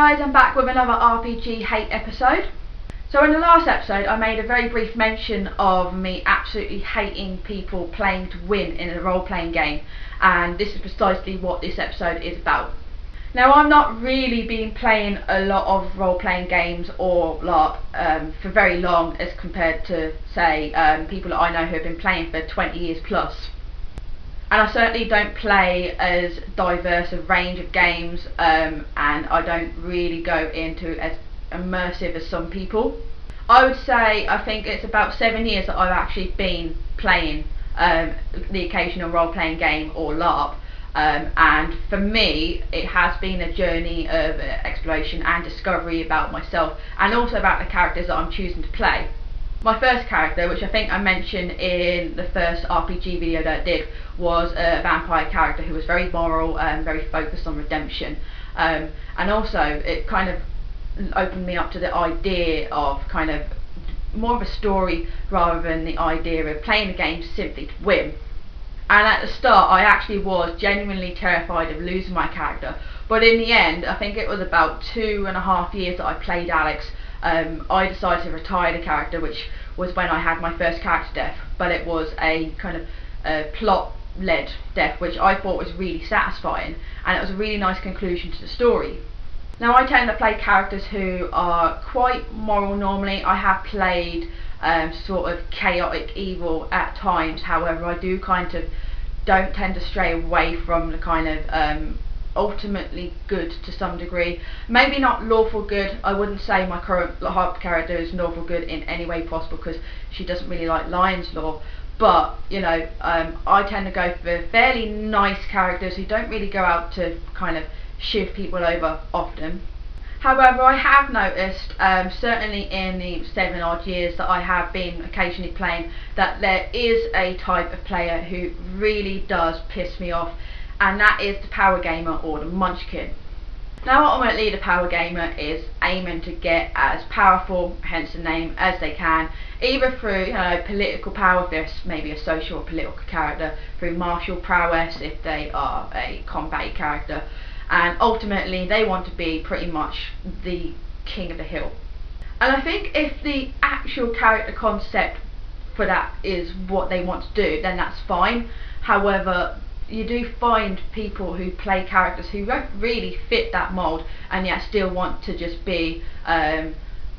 guys, I'm back with another RPG hate episode. So in the last episode I made a very brief mention of me absolutely hating people playing to win in a role-playing game, and this is precisely what this episode is about. Now, I've not really been playing a lot of role-playing games or LARP for very long as compared to, say, people that I know who have been playing for 20 years plus. And I certainly don't play as diverse a range of games, and I don't really go into as immersive as some people. I would say I think it's about 7 years that I've actually been playing the occasional role-playing game or LARP. And for me it has been a journey of exploration and discovery about myself, and also about the characters that I'm choosing to play. My first character, which I think I mentioned in the first RPG video that I did, was a vampire character who was very moral and very focused on redemption, and also it kind of opened me up to the idea of kind of more of a story rather than the idea of playing the game simply to win. And at the start I actually was genuinely terrified of losing my character, but in the end, I think it was about 2.5 years that I played Alex, I decided to retire the character, which was when I had my first character death, but it was a kind of plot-led death, which I thought was really satisfying, and it was a really nice conclusion to the story. Now, I tend to play characters who are quite moral normally. I have played sort of chaotic evil at times, however I do kind of don't tend to stray away from the kind of ultimately good to some degree. Maybe not lawful good. I wouldn't say my current harp character is lawful good in any way possible, because she doesn't really like Lion's Law, but you know, I tend to go for fairly nice characters who don't really go out to kind of shiv people over often. However, I have noticed, certainly in the 7 odd years that I have been occasionally playing, that there is a type of player who really does piss me off, and that is the power gamer or the munchkin. Now, ultimately the power gamer is aiming to get as powerful, hence the name, as they can, either through political power if they're maybe a social or political character, through martial prowess if they are a combat character, and ultimately they want to be pretty much the king of the hill. And I think if the actual character concept for that is what they want to do, then that's fine. However, you do find people who play characters who don't really fit that mould and yet still want to just be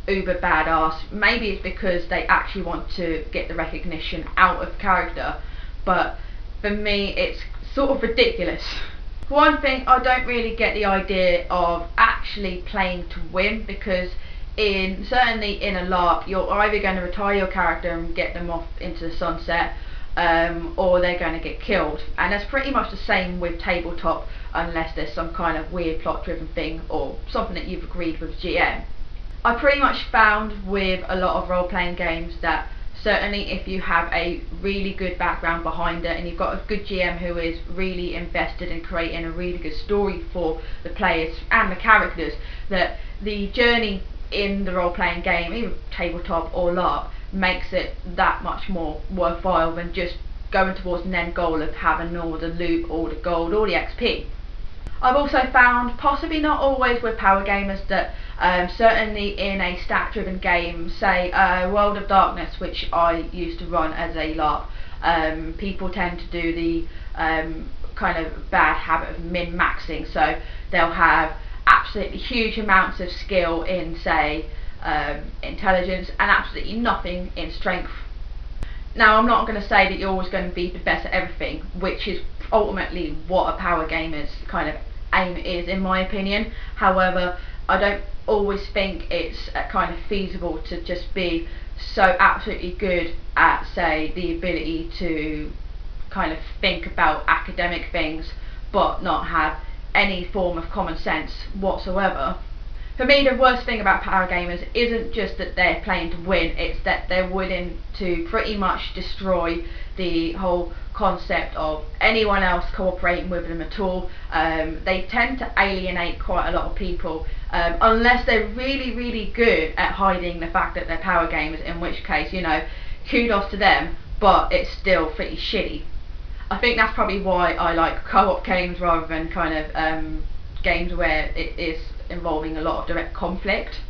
uber badass. Maybe it's because they actually want to get the recognition out of character, but for me it's sort of ridiculous. For one thing, I don't really get the idea of actually playing to win, because certainly in a LARP you're either going to retire your character and get them off into the sunset, or they're going to get killed, and that's pretty much the same with tabletop, unless there's some kind of weird plot driven thing or something that you've agreed with GM. I pretty much found with a lot of role playing games that certainly if you have a really good background behind it and you've got a good GM who is really invested in creating a really good story for the players and the characters, that the journey in the role playing game, either tabletop or LARP, makes it that much more worthwhile than just going towards an end goal of having all the loot or the gold or the XP. I've also found, possibly not always with power gamers, that certainly in a stat driven game, say World of Darkness, which I used to run as a LARP, people tend to do the kind of bad habit of min-maxing, so they'll have absolutely huge amounts of skill in, say, intelligence, and absolutely nothing in strength. Now, I'm not going to say that you're always going to be the best at everything, which is ultimately what a power gamer's kind of aim is, in my opinion. However, I don't always think it's kind of feasible to just be so absolutely good at, say, the ability to kind of think about academic things but not have any form of common sense whatsoever. For me, the worst thing about power gamers isn't just that they're playing to win, it's that they're willing to pretty much destroy the whole concept of anyone else cooperating with them at all. They tend to alienate quite a lot of people, unless they're really, really good at hiding the fact that they're power gamers, in which case, you know, kudos to them, but it's still pretty shitty. I think that's probably why I like co-op games rather than kind of games where it is involving a lot of direct conflict.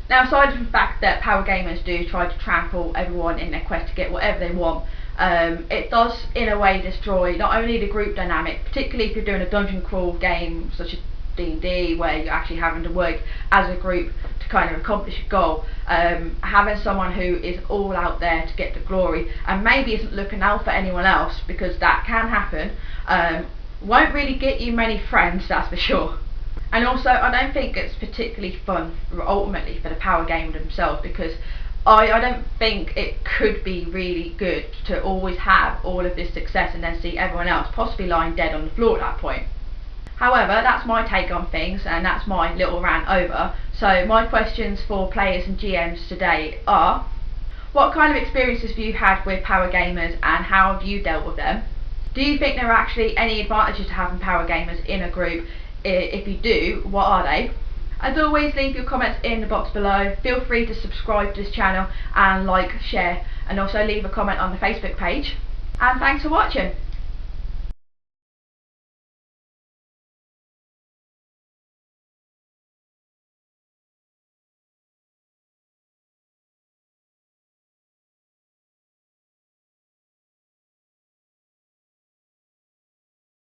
Now, aside from the fact that power gamers do try to trample everyone in their quest to get whatever they want, it does in a way destroy not only the group dynamic, particularly if you're doing a dungeon crawl game such as D&D, where you're actually having to work as a group to kind of accomplish a goal. Having someone who is all out there to get the glory and maybe isn't looking out for anyone else, because that can happen, won't really get you many friends, that's for sure. And also, I don't think it's particularly fun ultimately for the power gamer themselves, because I don't think it could be really good to always have all of this success and then see everyone else possibly lying dead on the floor at that point. However, that's my take on things, and that's my little rant over. So my questions for players and GMs today are: what kind of experiences have you had with power gamers and how have you dealt with them? Do you think there are actually any advantages to having power gamers in a group? If you do, what are they? As always, leave your comments in the box below. Feel free to subscribe to this channel and like, share, and also leave a comment on the Facebook page. And thanks for watching.